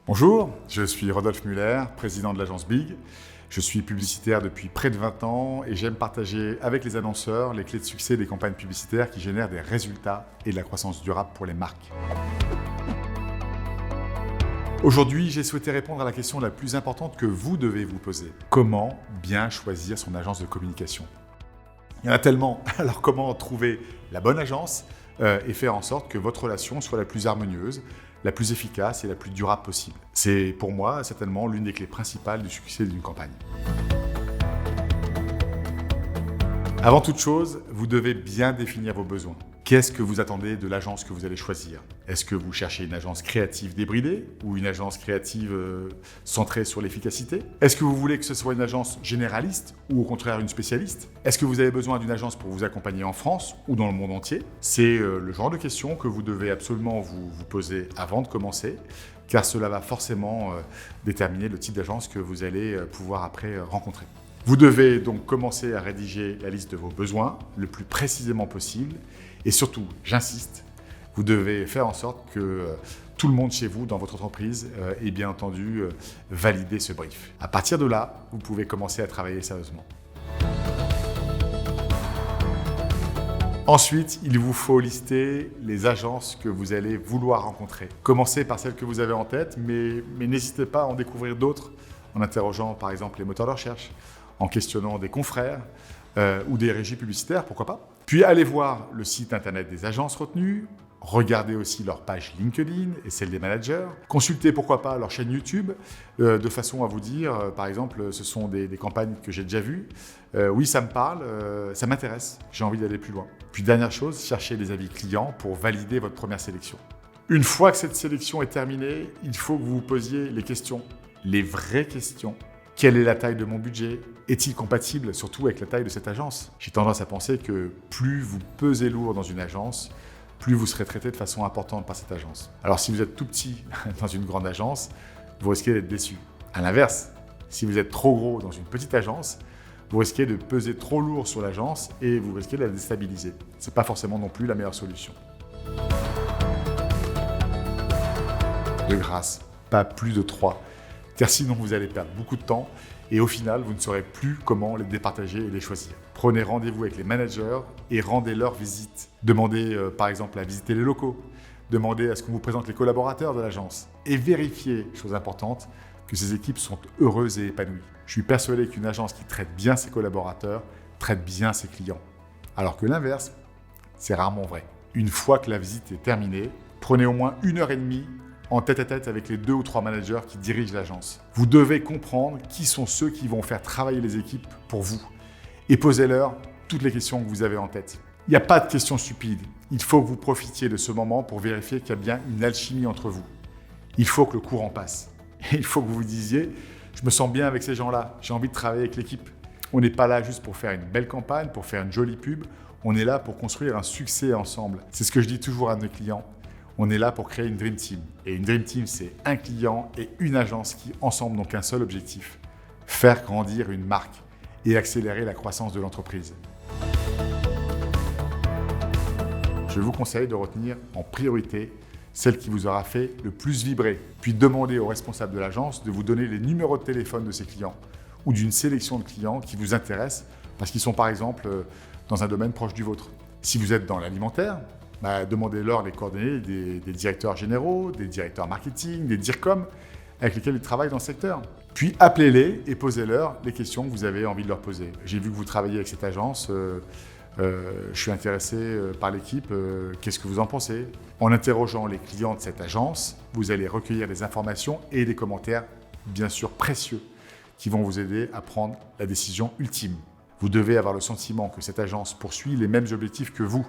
Bonjour, je suis Rodolphe Muller, président de l'agence Big. Je suis publicitaire depuis près de 20 ans et j'aime partager avec les annonceurs les clés de succès des campagnes publicitaires qui génèrent des résultats et de la croissance durable pour les marques. Aujourd'hui, j'ai souhaité répondre à la question la plus importante que vous devez vous poser. Comment bien choisir son agence de communication ? Il y en a tellement, alors comment trouver la bonne agence et faire en sorte que votre relation soit la plus harmonieuse, la plus efficace et la plus durable possible. C'est pour moi certainement l'une des clés principales du succès d'une campagne. Avant toute chose, vous devez bien définir vos besoins. Qu'est-ce que vous attendez de l'agence que vous allez choisir ? Est-ce que vous cherchez une agence créative débridée ou une agence créative centrée sur l'efficacité ? Est-ce que vous voulez que ce soit une agence généraliste ou au contraire une spécialiste ? Est-ce que vous avez besoin d'une agence pour vous accompagner en France ou dans le monde entier ? C'est le genre de questions que vous devez absolument vous poser avant de commencer, car cela va forcément déterminer le type d'agence que vous allez pouvoir après rencontrer. Vous devez donc commencer à rédiger la liste de vos besoins le plus précisément possible et surtout, j'insiste, vous devez faire en sorte que tout le monde chez vous, dans votre entreprise, ait bien entendu validé ce brief. À partir de là, vous pouvez commencer à travailler sérieusement. Ensuite, il vous faut lister les agences que vous allez vouloir rencontrer. Commencez par celles que vous avez en tête, mais n'hésitez pas à en découvrir d'autres en interrogeant par exemple les moteurs de recherche, en questionnant des confrères ou des régies publicitaires, pourquoi pas. Puis allez voir le site internet des agences retenues, regardez aussi leur page LinkedIn et celle des managers, consultez pourquoi pas leur chaîne YouTube, de façon à vous dire, par exemple, ce sont des campagnes que j'ai déjà vues, oui ça me parle, ça m'intéresse, j'ai envie d'aller plus loin. Puis dernière chose, cherchez les avis clients pour valider votre première sélection. Une fois que cette sélection est terminée, il faut que vous vous posiez les questions, les vraies questions. Quelle est la taille de mon budget ? Est-il compatible surtout avec la taille de cette agence ? J'ai tendance à penser que plus vous pesez lourd dans une agence, plus vous serez traité de façon importante par cette agence. Alors si vous êtes tout petit dans une grande agence, vous risquez d'être déçu. À l'inverse, si vous êtes trop gros dans une petite agence, vous risquez de peser trop lourd sur l'agence et vous risquez de la déstabiliser. Ce n'est pas forcément non plus la meilleure solution. De grâce, pas plus de 3. Car sinon vous allez perdre beaucoup de temps et au final vous ne saurez plus comment les départager et les choisir. Prenez rendez-vous avec les managers et rendez-leur visite. Demandez par exemple à visiter les locaux, demandez à ce qu'on vous présente les collaborateurs de l'agence et vérifiez, chose importante, que ces équipes sont heureuses et épanouies. Je suis persuadé qu'une agence qui traite bien ses collaborateurs traite bien ses clients. Alors que l'inverse, c'est rarement vrai. Une fois que la visite est terminée, prenez au moins 1h30 en tête-à-tête avec les 2 ou 3 managers qui dirigent l'agence. Vous devez comprendre qui sont ceux qui vont faire travailler les équipes pour vous et posez-leur toutes les questions que vous avez en tête. Il n'y a pas de questions stupides. Il faut que vous profitiez de ce moment pour vérifier qu'il y a bien une alchimie entre vous. Il faut que le courant passe. Et il faut que vous vous disiez « je me sens bien avec ces gens-là, j'ai envie de travailler avec l'équipe ». On n'est pas là juste pour faire une belle campagne, pour faire une jolie pub. On est là pour construire un succès ensemble. C'est ce que je dis toujours à mes clients. On est là pour créer une Dream Team. Et une Dream Team, c'est un client et une agence qui, ensemble, n'ont qu'un seul objectif. Faire grandir une marque et accélérer la croissance de l'entreprise. Je vous conseille de retenir en priorité celle qui vous aura fait le plus vibrer. Puis demandez aux responsables de l'agence de vous donner les numéros de téléphone de ces clients ou d'une sélection de clients qui vous intéressent parce qu'ils sont par exemple dans un domaine proche du vôtre. Si vous êtes dans l'alimentaire, demandez-leur les coordonnées des directeurs généraux, des directeurs marketing, des DIRCOM avec lesquels ils travaillent dans le secteur. Puis appelez-les et posez-leur les questions que vous avez envie de leur poser. J'ai vu que vous travaillez avec cette agence, je suis intéressé par l'équipe, qu'est-ce que vous en pensez ? En interrogeant les clients de cette agence, vous allez recueillir des informations et des commentaires bien sûr précieux qui vont vous aider à prendre la décision ultime. Vous devez avoir le sentiment que cette agence poursuit les mêmes objectifs que vous.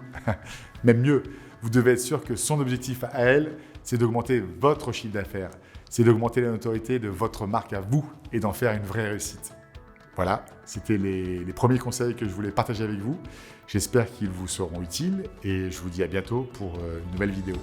Même mieux, vous devez être sûr que son objectif à elle, c'est d'augmenter votre chiffre d'affaires, c'est d'augmenter la notoriété de votre marque à vous et d'en faire une vraie réussite. Voilà, c'était les premiers conseils que je voulais partager avec vous. J'espère qu'ils vous seront utiles et je vous dis à bientôt pour une nouvelle vidéo.